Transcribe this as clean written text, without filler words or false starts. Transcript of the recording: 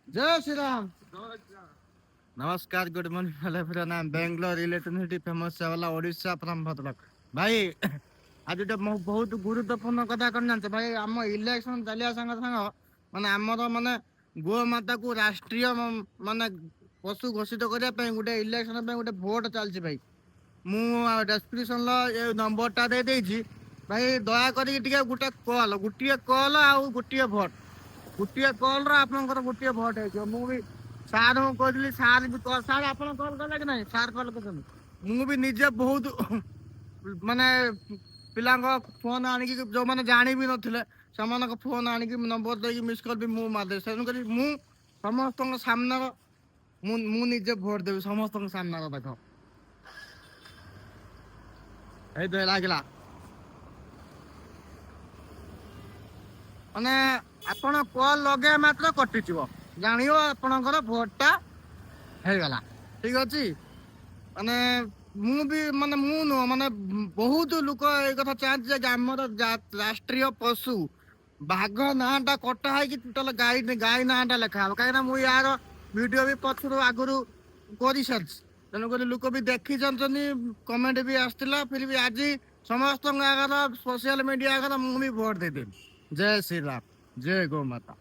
जय श्री राम। नमस्कार, good morning. मेरा नाम बेंगलोर इलेक्ट्रिसिटी फेमस वाला ओडिशा फ्रॉम भद्रक भाई। आज बहुत गुरुत्वपूर्ण कथा कर जानते भाई। आम इलेक्शन चलिया संग संग माने आमर माने गो माता को राष्ट्रीय माने पशु घोषित करने गोटे इलेक्शन गोटे भोट चलती भाई। मु डेस्क्रिप्शन ये नंबरटा दे देछि भाई। दया करी गोटे कॉल आउ गोटे भोट गोटे कॉल आपनकर गोटे भोट है। मुझे सार कहली सार भी सार आप कल कले कि ना सार कल कर मुझे निजे बहुत माने पिला फोन आनिक जो मैंने जानी भी नथिले से फोन आनिक नंबर दे मिस कॉल भी मुझे मारदे तेणुक समस्त सामने निजे भोट देवी समस्त सामने देख ये लगला माने आपण कॉल लगे मात्र कटिचिव जानियो आपणकर भोटटा हेगला। ठीक अच्छे माने मु भी माने मु नुह माने बहुत लोक ये कथा चाहते आमर राष्ट्रीय पशु बाघ नाटा कटा है टोटल गाई नाटा लिखा कहीं मुझे यार वीडियो भी पछर आगु कर सारी तेणुक लोक भी देखी कमेंट भी आसला फिर भी आज समस्त सोशल मीडिया मुझे भोट देदेवी। जय श्री राम, जय गौ माता।